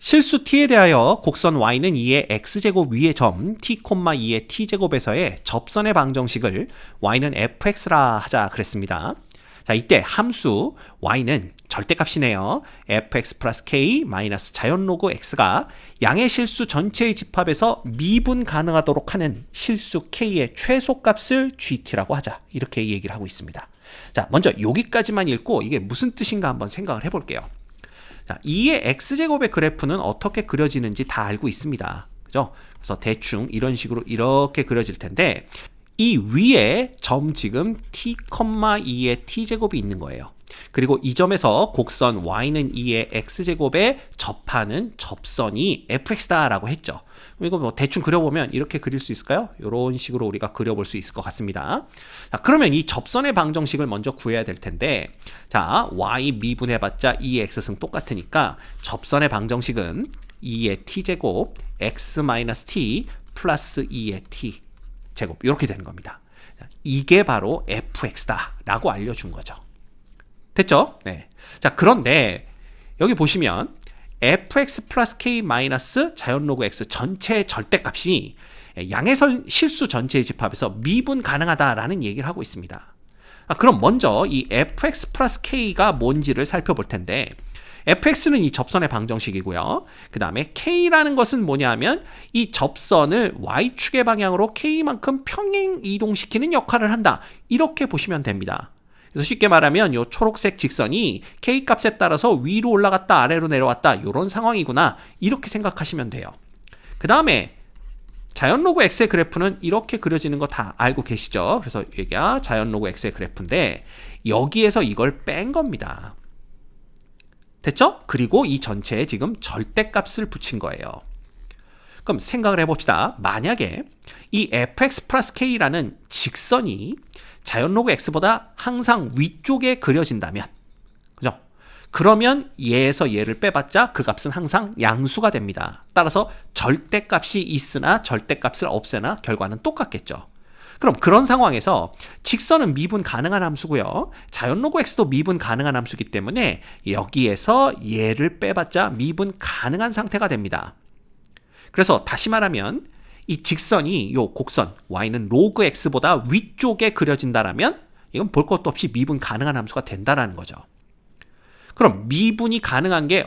실수 t에 대하여 곡선 y는 2의 x제곱 위의 점 t, 2의 t제곱에서의 접선의 방정식을 y는 fx라 하자 그랬습니다. 자, 이때 함수 y는 절대값이네요. fx 플러스 k 마이너스 자연 로그 x가 양의 실수 전체의 집합에서 미분 가능하도록 하는 실수 k의 최소값을 gt라고 하자. 이렇게 얘기를 하고 있습니다. 자, 먼저 여기까지만 읽고 이게 무슨 뜻인가 한번 생각을 해볼게요. 자, 2의 x제곱의 그래프는 어떻게 그려지는지 다 알고 있습니다. 그죠? 그래서 대충 이런 식으로 이렇게 그려질 텐데 이 위에 점 지금 t, 2의 t제곱이 있는 거예요. 그리고 이 점에서 곡선 y는 2의 x제곱에 접하는 접선이 fx다라고 했죠. 이거 뭐 대충 그려보면 이렇게 그릴 수 있을까요? 이런 식으로 우리가 그려볼 수 있을 것 같습니다. 자, 그러면 이 접선의 방정식을 먼저 구해야 될 텐데, 자, y 미분해봤자 2의 x승 똑같으니까 접선의 방정식은 2의 t제곱 x-t 플러스 2의 t 제곱 이렇게 되는 겁니다. 이게 바로 fx다라고 알려준 거죠. 됐죠? 네. 자, 그런데 여기 보시면 fx 플러스 k 마이너스 자연 로그 x 전체의 절대값이 양의 실수 전체의 집합에서 미분 가능하다라는 얘기를 하고 있습니다. 그럼 먼저 이 fx 플러스 k가 뭔지를 살펴볼 텐데 fx는 이 접선의 방정식이고요. 그 다음에 k라는 것은 뭐냐면 이 접선을 y축의 방향으로 k만큼 평행 이동시키는 역할을 한다. 이렇게 보시면 됩니다. 그래서 쉽게 말하면 이 초록색 직선이 k 값에 따라서 위로 올라갔다 아래로 내려왔다 이런 상황이구나. 이렇게 생각하시면 돼요. 그 다음에 자연 로그 x의 그래프는 이렇게 그려지는 거 다 알고 계시죠? 그래서 여기가 자연 로그 x의 그래프인데 여기에서 이걸 뺀 겁니다. 됐죠? 그리고 이 전체에 지금 절대값을 붙인 거예요. 그럼 생각을 해봅시다. 만약에 이 fx 플러스 k라는 직선이 자연 로그 x보다 항상 위쪽에 그려진다면, 그죠? 그러면 얘에서 얘를 빼봤자 그 값은 항상 양수가 됩니다. 따라서 절대값이 있으나 절대값을 없애나 결과는 똑같겠죠. 그럼 그런 상황에서 직선은 미분 가능한 함수고요. 자연 로그 x도 미분 가능한 함수이기 때문에 여기에서 얘를 빼봤자 미분 가능한 상태가 됩니다. 그래서 다시 말하면 이 직선이 요 곡선 y는 로그 x보다 위쪽에 그려진다라면 이건 볼 것도 없이 미분 가능한 함수가 된다라는 거죠. 그럼 미분이 가능한 게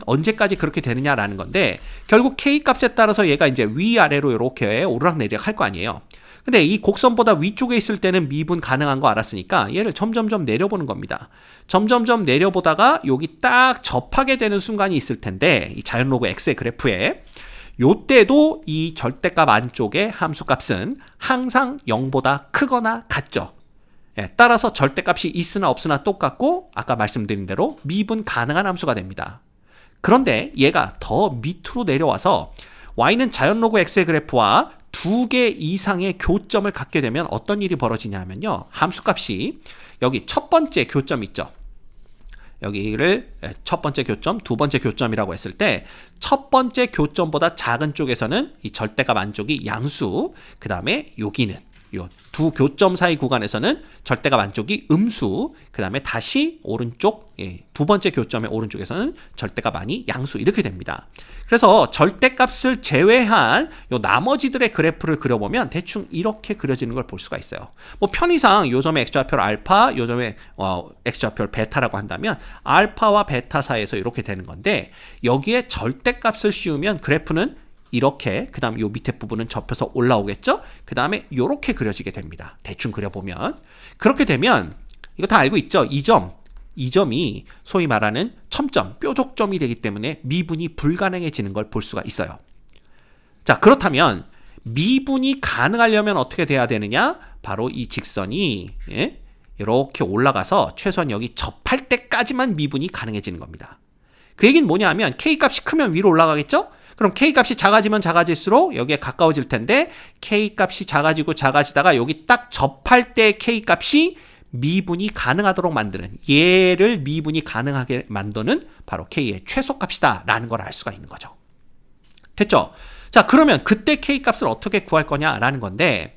언제까지 그렇게 되느냐라는 건데 결국 k 값에 따라서 얘가 이제 위아래로 이렇게 오르락내리락 할 거 아니에요. 근데 이 곡선보다 위쪽에 있을 때는 미분 가능한 거 알았으니까 얘를 점점점 내려보는 겁니다. 점점점 내려보다가 여기 딱 접하게 되는 순간이 있을 텐데 이 자연 로그 x의 그래프에 요때도 이 절대값 안쪽의 함수값은 항상 0보다 크거나 같죠. 따라서 절대값이 있으나 없으나 똑같고 아까 말씀드린 대로 미분 가능한 함수가 됩니다. 그런데 얘가 더 밑으로 내려와서 y는 자연 로그 x의 그래프와 2개 이상의 교점을 갖게 되면 어떤 일이 벌어지냐면요. 함수값이 여기 첫 번째 교점 있죠. 여기를 첫 번째 교점, 두 번째 교점이라고 했을 때 첫 번째 교점보다 작은 쪽에서는 이 절대값 안쪽이 양수, 그 다음에 여기는 요 두 교점 사이 구간에서는 절대값 안쪽이 음수, 그 다음에 다시 오른쪽 두 번째 교점의 오른쪽에서는 절대값 안이 양수 이렇게 됩니다. 그래서 절대값을 제외한 요 나머지들의 그래프를 그려보면 대충 이렇게 그려지는 걸 볼 수가 있어요. 뭐 편의상 요 점의 x좌표 알파, 요 점의 x좌표 베타라고 한다면 알파와 베타 사이에서 이렇게 되는 건데 여기에 절대값을 씌우면 그래프는 이렇게 그 다음 요 밑에 부분은 접혀서 올라오겠죠? 그 다음에 요렇게 그려지게 됩니다. 대충 그려보면 그렇게 되면 이거 다 알고 있죠? 이 점이 소위 말하는 첨점, 뾰족점이 되기 때문에 미분이 불가능해지는 걸 볼 수가 있어요. 자, 그렇다면 미분이 가능하려면 어떻게 돼야 되느냐? 바로 이 직선이 이렇게 올라가서 최소한 여기 접할 때까지만 미분이 가능해지는 겁니다. 그 얘기는 뭐냐 하면 K값이 크면 위로 올라가겠죠? 그럼 K값이 작아지면 작아질수록 여기에 가까워질 텐데 K값이 작아지고 작아지다가 여기 딱 접할 때 K값이 미분이 가능하도록 만드는 얘를 미분이 가능하게 만드는 바로 K의 최소값이다 라는 걸 알 수가 있는 거죠. 됐죠? 자, 그러면 그때 K값을 어떻게 구할 거냐라는 건데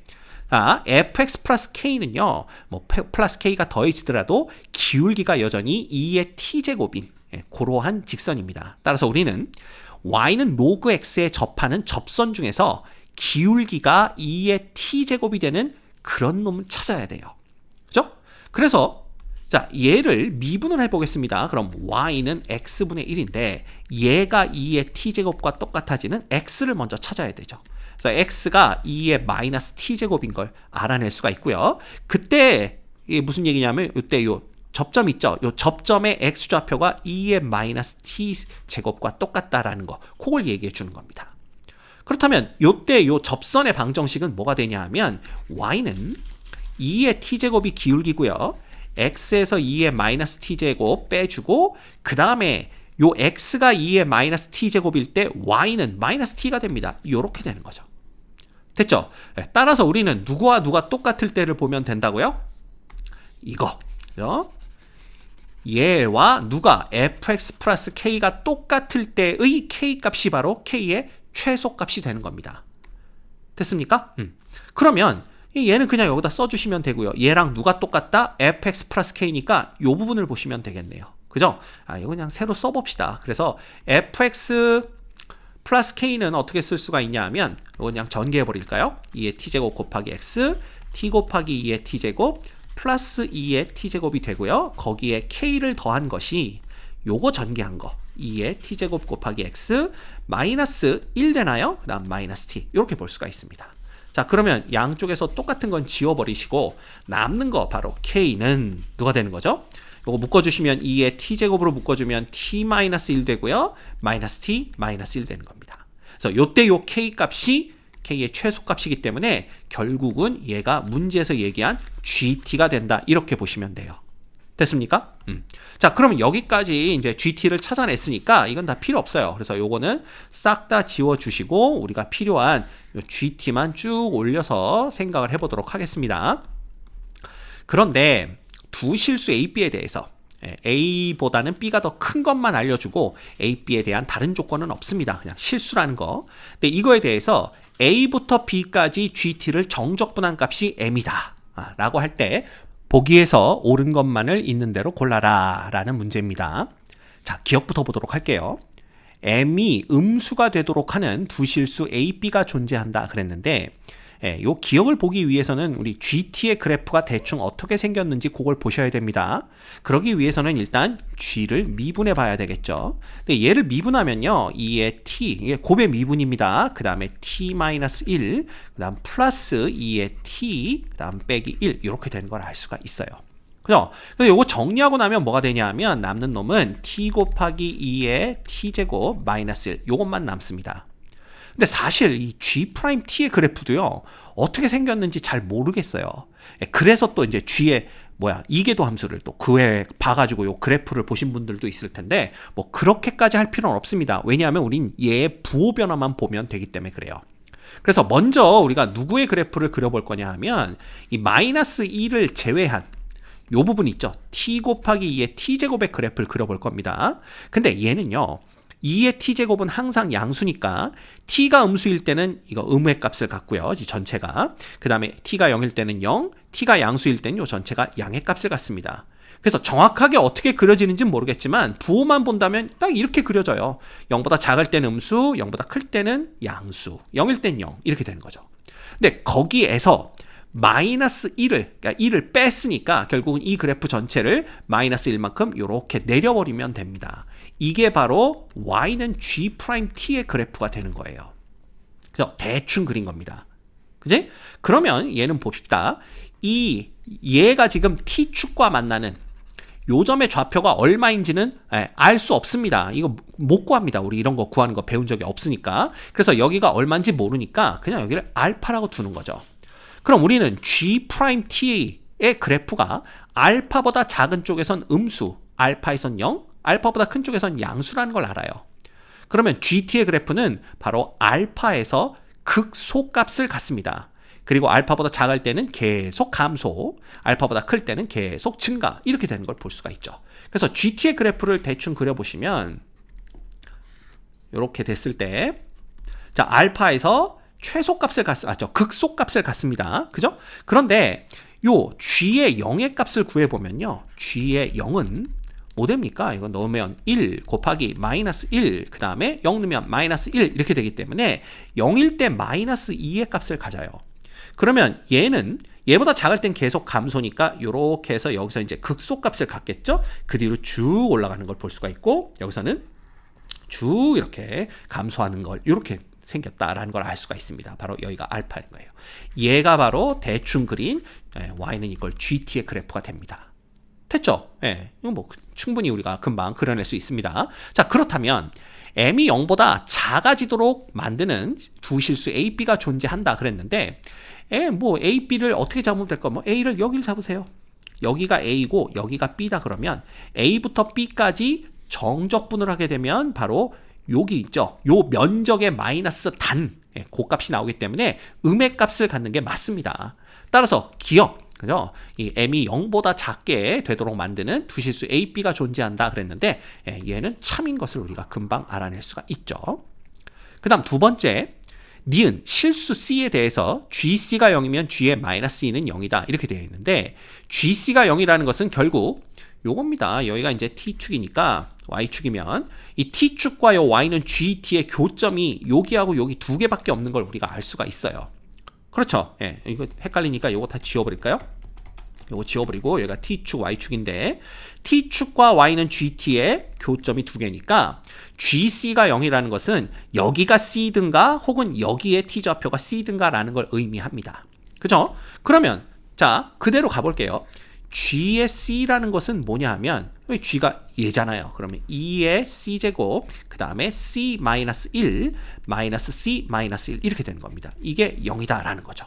fx 플러스 k는요, 뭐 플러스 k가 더해지더라도 기울기가 여전히 2의 t제곱인 그러한 직선입니다. 따라서 우리는 y는 로그 x에 접하는 접선 중에서 기울기가 2의 t제곱이 되는 그런 놈을 찾아야 돼요. 그죠? 그래서 자, 얘를 미분을 해보겠습니다. 그럼 y는 x분의 1인데 얘가 2의 t제곱과 똑같아지는 x를 먼저 찾아야 되죠. 그래서 x가 2의 마이너스 t제곱인 걸 알아낼 수가 있고요. 그때 이게 무슨 얘기냐면 이때 요 접점 있죠? 요 접점의 x좌표가 2의 마이너스 t제곱과 똑같다라는 거, 그걸 얘기해 주는 겁니다. 그렇다면 요때 요 접선의 방정식은 뭐가 되냐 하면 y는 2의 t제곱이 기울기고요. x에서 2의 마이너스 t제곱 빼주고 그 다음에 요 x가 2의 마이너스 t제곱일 때 y는 마이너스 t가 됩니다. 요렇게 되는 거죠. 됐죠? 따라서 우리는 누구와 누가 똑같을 때를 보면 된다고요? 이거. 얘와 누가 fx 플러스 k가 똑같을 때의 k 값이 바로 k의 최소값이 되는 겁니다. 됐습니까? 그러면 얘는 그냥 여기다 써주시면 되고요. 얘랑 누가 똑같다? fx 플러스 k니까 이 부분을 보시면 되겠네요. 그죠? 이거 그냥 새로 써봅시다. 그래서 fx 플러스 k는 어떻게 쓸 수가 있냐 하면 이거 그냥 전개해버릴까요? 2의 t제곱 곱하기 x, t 곱하기 2의 t제곱 플러스 2의 t제곱이 되고요. 거기에 k를 더한 것이 요거 전개한 거 2의 t제곱 곱하기 x 마이너스 1 되나요? 그 다음 마이너스 t 이렇게 볼 수가 있습니다. 자, 그러면 양쪽에서 똑같은 건 지워버리시고 남는 거 바로 k는 누가 되는 거죠? 요거 묶어주시면 2의 t제곱으로 묶어주면 t-1 되고요. 마이너스 t, 마이너스 1 되는 겁니다. 그래서 요때 요 k 값이 k의 최소값이기 때문에 결국은 얘가 문제에서 얘기한 gt가 된다. 이렇게 보시면 돼요. 됐습니까? 자, 그러면 여기까지 이제 gt를 찾아냈으니까 이건 다 필요 없어요. 그래서 요거는 싹 다 지워주시고 우리가 필요한 요 gt만 쭉 올려서 생각을 해보도록 하겠습니다. 그런데 두 실수 A, B에 대해서 A보다는 B가 더 큰 것만 알려주고 A, B에 대한 다른 조건은 없습니다. 그냥 실수라는 거. 근데 이거에 대해서 A부터 B까지 GT를 정적분한 값이 M이다 라고 할 때 보기에서 옳은 것만을 있는 대로 골라라 라는 문제입니다. 자, 기억부터 보도록 할게요. M이 음수가 되도록 하는 두 실수 A, B가 존재한다 그랬는데 요 기억을 보기 위해서는 우리 GT의 그래프가 대충 어떻게 생겼는지 그걸 보셔야 됩니다. 그러기 위해서는 일단 G를 미분해 봐야 되겠죠. 근데 얘를 미분하면요. 2의 T, 이게 곱의 미분입니다. 그 다음에 T-1, 그 다음 플러스 2의 T, 그 다음 빼기 1 이렇게 되는 걸 알 수가 있어요. 그죠? 그래서 요거 정리하고 나면 뭐가 되냐 하면 남는 놈은 T 곱하기 2의 T제곱 마이너스 1 요것만 남습니다. 근데 사실 이 G'T의 그래프도요, 어떻게 생겼는지 잘 모르겠어요. 그래서 또 이제 G의 이계도 함수를 또 그 외에 봐가지고 요 그래프를 보신 분들도 있을 텐데, 뭐 그렇게까지 할 필요는 없습니다. 왜냐하면 우린 얘의 부호 변화만 보면 되기 때문에 그래요. 그래서 먼저 우리가 누구의 그래프를 그려볼 거냐 하면, 이 마이너스 2를 제외한 요 부분 있죠. T 곱하기 2의 T제곱의 그래프를 그려볼 겁니다. 근데 얘는요, 2의 t제곱은 항상 양수니까 t가 음수일 때는 이거 음의 값을 갖고요. 이 전체가. 그 다음에 t가 0일 때는 0, t가 양수일 때는 이 전체가 양의 값을 갖습니다. 그래서 정확하게 어떻게 그려지는지는 모르겠지만 부호만 본다면 딱 이렇게 그려져요. 0보다 작을 때는 음수, 0보다 클 때는 양수, 0일 때는 0 이렇게 되는 거죠. 근데 거기에서 마이너스 1을, 그러니까 1을 뺐으니까 결국은 이 그래프 전체를 마이너스 1만큼 이렇게 내려버리면 됩니다. 이게 바로 y는 G'T의 그래프가 되는 거예요. 그래서 대충 그린 겁니다. 그지? 그러면 얘는 봅시다. 얘가 지금 T축과 만나는 요 점의 좌표가 얼마인지는 알 수 없습니다. 이거 못 구합니다. 우리 이런 거 구하는 거 배운 적이 없으니까. 그래서 여기가 얼마인지 모르니까 그냥 여기를 알파라고 두는 거죠. 그럼 우리는 G'T의 그래프가 알파보다 작은 쪽에선 음수, 알파에선 0, 알파보다 큰 쪽에선 양수라는 걸 알아요. 그러면 GT의 그래프는 바로 알파에서 극소값을 갖습니다. 그리고 알파보다 작을 때는 계속 감소, 알파보다 클 때는 계속 증가 이렇게 되는 걸 볼 수가 있죠. 그래서 GT의 그래프를 대충 그려보시면 이렇게 됐을 때 자, 알파에서 최소값을 극소값을 갖습니다. 그죠? 그런데 요 G의 0의 값을 구해보면요. G의 0은 뭐 됩니까? 이거 넣으면 1 곱하기 마이너스 1, 그 다음에 0 넣으면 마이너스 1 이렇게 되기 때문에 0일 때 마이너스 2의 값을 가져요. 그러면 얘는 얘보다 작을 땐 계속 감소니까 이렇게 해서 여기서 이제 극소값을 갖겠죠? 그 뒤로 쭉 올라가는 걸 볼 수가 있고, 여기서는 쭉 이렇게 감소하는 걸 이렇게 생겼다라는 걸 알 수가 있습니다. 바로 여기가 알파인 거예요. 얘가 바로 대충 그린 y는 이걸 gt의 그래프가 됩니다. 됐죠? 예, 이거 뭐 충분히 우리가 금방 그려낼 수 있습니다. 자, 그렇다면 m이 0보다 작아지도록 만드는 두 실수 a, b가 존재한다 그랬는데, 뭐 a, b를 어떻게 잡으면 될까? 뭐 a를 여기를 잡으세요. 여기가 a고 여기가 b다 그러면 a부터 b까지 정적분을 하게 되면 바로 여기 있죠. 요 면적의 마이너스 단, 그 값이 나오기 때문에 음의 값을 갖는 게 맞습니다. 따라서 기억, 그죠? 이 m이 0보다 작게 되도록 만드는 두 실수 a, b가 존재한다 그랬는데, 얘는 참인 것을 우리가 금방 알아낼 수가 있죠. 그 다음 두 번째, 니은 실수 c에 대해서 gc가 0이면 g의 마이너스 2는 0이다 이렇게 되어 있는데, gc가 0이라는 것은 결국 요겁니다. 여기가 이제 t축이니까 y축이면 이 t축과 요 y는 gt의 교점이 여기하고 여기 두 개밖에 없는 걸 우리가 알 수가 있어요. 그렇죠? 예, 이거 헷갈리니까 요거 다 지워버릴까요? 요거 지워버리고 여기가 t축 y축인데, t축과 y는 gt의 교점이 두 개니까 gc가 0이라는 것은 여기가 c든가 혹은 여기에 t좌표가 c든가 라는 걸 의미합니다. 그죠? 그러면 자, 그대로 가볼게요. g의 c라는 것은 뭐냐 하면 g가 얘잖아요. 그러면 2의 c제곱 그 다음에 c-1 마이너스 c-1 이렇게 되는 겁니다. 이게 0이다 라는 거죠.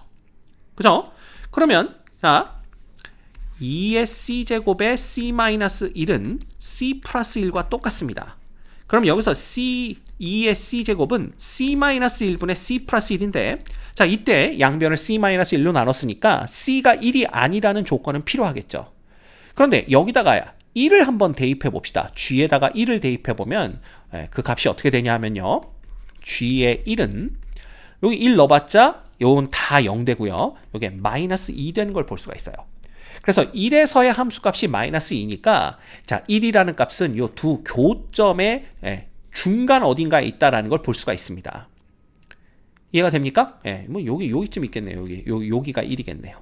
그죠? 그러면 자, 2의 c제곱의 c-1은 c 플러스 1과 똑같습니다. 그럼 여기서 2의 c제곱은 c-1분의 c 플러스 1인데, 자, 이때 양변을 c-1로 나눴으니까 c가 1이 아니라는 조건은 필요하겠죠. 그런데 여기다가 1을 한번 대입해 봅시다. g에다가 1을 대입해 보면 그 값이 어떻게 되냐 하면요, g의 1은 여기 1 넣어봤자 요건 다 0 되고요, 요게 마이너스 2 되는 걸 볼 수가 있어요. 그래서 1에서의 함수값이 마이너스 2니까 자, 1이라는 값은 요 두 교점의 중간 어딘가에 있다라는 걸 볼 수가 있습니다. 이해가 됩니까? 뭐 여기쯤 있겠네요. 여기가 1이겠네요.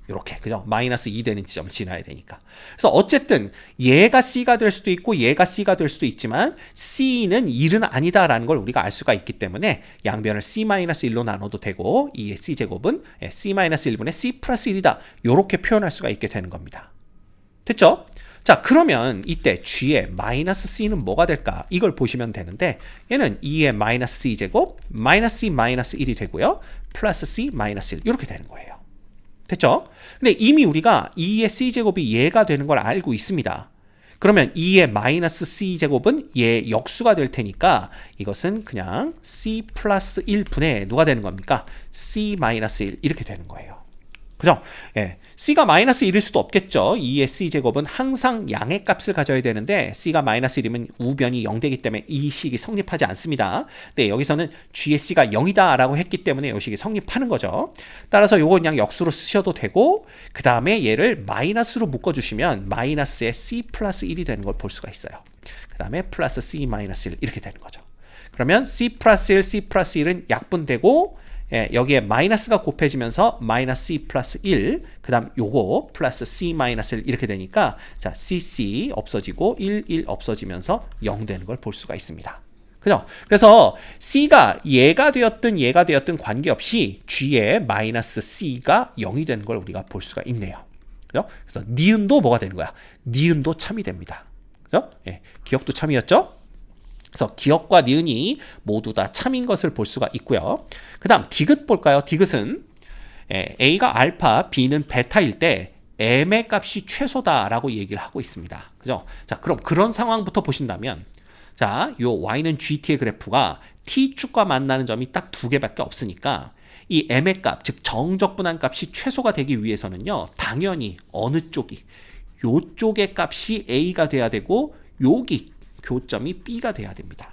이렇게, 그죠? 마이너스 2 되는 지점을 지나야 되니까. 그래서 어쨌든 얘가 c가 될 수도 있고 얘가 c가 될 수도 있지만 c는 1은 아니다라는 걸 우리가 알 수가 있기 때문에 양변을 c-1로 나눠도 되고, 이 c제곱은 c-1분의 c 플러스 1이다 이렇게 표현할 수가 있게 되는 겁니다. 됐죠? 자, 그러면 이때 g의 마이너스 c는 뭐가 될까? 이걸 보시면 되는데, 얘는 2의 마이너스 c제곱 마이너스 c 마이너스 1이 되고요, 플러스 c 마이너스 1 이렇게 되는 거예요. 됐죠? 근데 이미 우리가 2의 c제곱이 얘가 되는 걸 알고 있습니다. 그러면 2의 마이너스 c제곱은 얘 역수가 될 테니까 이것은 그냥 c 플러스 1분의 누가 되는 겁니까? c 마이너스 1 이렇게 되는 거예요. 그죠? 예. c가 마이너스 1일 수도 없겠죠. 2의 c제곱은 항상 양의 값을 가져야 되는데 c가 마이너스 1이면 우변이 0 되기 때문에 이 식이 성립하지 않습니다. 네, 여기서는 g의 c가 0이다 라고 했기 때문에 이 식이 성립하는 거죠. 따라서 요건 그냥 역수로 쓰셔도 되고, 그 다음에 얘를 마이너스로 묶어주시면 마이너스의 c 플러스 1이 되는 걸 볼 수가 있어요. 그 다음에 플러스 c 마이너스 1 이렇게 되는 거죠. 그러면 c 플러스 1, c 플러스 1은 약분되고, 여기에 마이너스가 곱해지면서 마이너스 c 플러스 1, 그 다음 요거 플러스 c 마이너스 1 이렇게 되니까 자, cc 없어지고 1, 1 없어지면서 0 되는 걸 볼 수가 있습니다. 그죠? 그래서 c가 얘가 되었든 관계없이 g의 마이너스 c가 0이 되는 걸 우리가 볼 수가 있네요. 그죠? 그래서 니은도 뭐가 되는 거야? 니은도 참이 됩니다. 그죠? 기억도 참이었죠? 그래서 기억과 니은이 모두 다 참인 것을 볼 수가 있고요. 그 다음 디귿 볼까요? 디귿은 A가 알파, B는 베타일 때 M의 값이 최소다라고 얘기를 하고 있습니다. 그죠? 자, 그럼 그런 상황부터 보신다면, 자, 요 Y는 GT의 그래프가 T축과 만나는 점이 딱 두 개밖에 없으니까 이 M의 값, 즉 정적분한 값이 최소가 되기 위해서는요, 당연히 어느 쪽이, 요쪽의 값이 A가 돼야 되고 여기 교점이 B가 돼야 됩니다.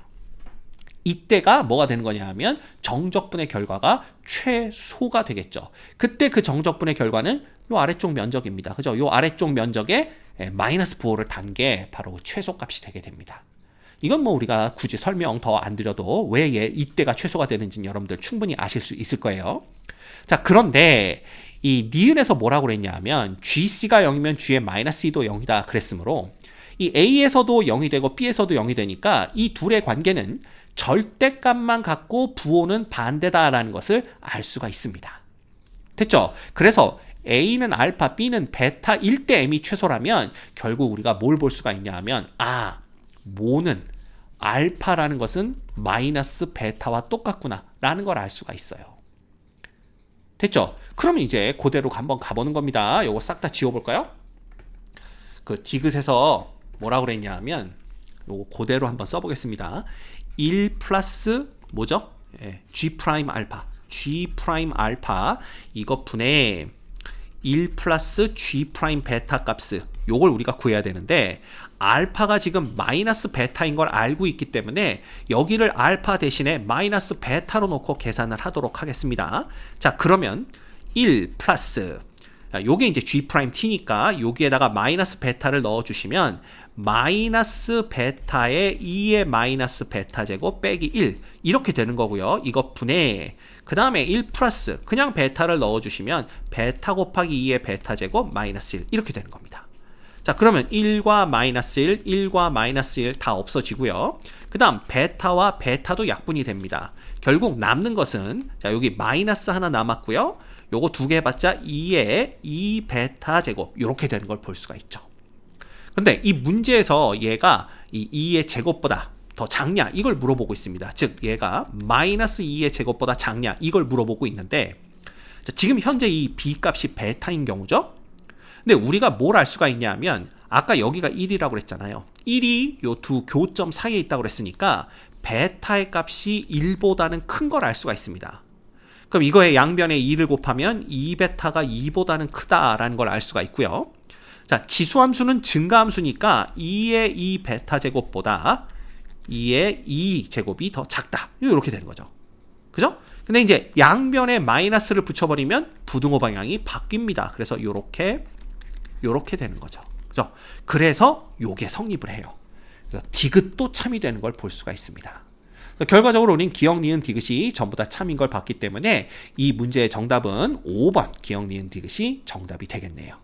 이때가 뭐가 되는 거냐 하면 정적분의 결과가 최소가 되겠죠. 그때 그 정적분의 결과는 요 아래쪽 면적입니다. 그죠? 요 아래쪽 면적에 마이너스 부호를 단 게 바로 최소값이 되게 됩니다. 이건 뭐 우리가 굳이 설명 더 안 드려도 왜 이때가 최소가 되는지는 여러분들 충분히 아실 수 있을 거예요. 자, 그런데 이 니은에서 뭐라고 그랬냐 하면 GC가 0이면 G의 마이너스 2도 0이다 그랬으므로 이 A에서도 0이 되고 B에서도 0이 되니까 이 둘의 관계는 절대값만 갖고 부호는 반대다라는 것을 알 수가 있습니다. 됐죠? 그래서 A는 알파, B는 베타일 때 M이 최소라면 결국 우리가 뭘 볼 수가 있냐 하면 모는 알파라는 것은 마이너스 베타와 똑같구나 라는 걸 알 수가 있어요. 됐죠? 그러면 이제 그대로 한번 가보는 겁니다. 요거 싹 다 지워볼까요? 그 디귿에서 뭐라고 그랬냐 하면 요거 그대로 한번 써보겠습니다. 1 플러스 뭐죠? G 프라임 알파 G 프라임 알파 이거 분의 1 플러스 G 프라임 베타 값을 요걸 우리가 구해야 되는데 알파가 지금 마이너스 베타인 걸 알고 있기 때문에 여기를 알파 대신에 마이너스 베타로 놓고 계산을 하도록 하겠습니다. 자, 그러면 1 플러스 요게 이제 G 프라임 T니까 여기에다가 마이너스 베타를 넣어주시면 마이너스 베타의 2의 마이너스 베타 제곱 빼기 1 이렇게 되는 거고요. 이거 분의 그 다음에 1 플러스 그냥 베타를 넣어주시면 베타 곱하기 2의 베타 제곱 마이너스 1 이렇게 되는 겁니다. 자, 그러면 1과 마이너스 1, 1과 마이너스 1 다 없어지고요. 그 다음 베타와 베타도 약분이 됩니다. 결국 남는 것은 자 여기 마이너스 하나 남았고요. 요거 두 개 해봤자 2의 2 베타 제곱 이렇게 되는 걸 볼 수가 있죠. 근데 이 문제에서 얘가 이 2의 제곱보다 더 작냐 이걸 물어보고 있습니다. 즉 얘가 마이너스 2의 제곱보다 작냐 이걸 물어보고 있는데 자, 지금 현재 이 B값이 베타인 경우죠. 근데 우리가 뭘 알 수가 있냐면 아까 여기가 1이라고 그랬잖아요. 1이 요 두 교점 사이에 있다고 그랬으니까 베타의 값이 1보다는 큰 걸 알 수가 있습니다. 그럼 이거의 양변에 2를 곱하면 2베타가 2보다는 크다라는 걸 알 수가 있고요. 자, 지수함수는 증가함수니까 2의 2 베타 제곱보다 2의 2 제곱이 더 작다. 이렇게 되는 거죠. 그죠? 근데 이제 양변에 마이너스를 붙여버리면 부등호 방향이 바뀝니다. 그래서 요렇게 되는 거죠. 그죠? 그래서 요게 성립을 해요. 그래서 디귿도 참이 되는 걸 볼 수가 있습니다. 결과적으로 우린 기역, 니은, 디귿이 전부 다 참인 걸 봤기 때문에 이 문제의 정답은 5번 기역, 니은, 디귿이 정답이 되겠네요.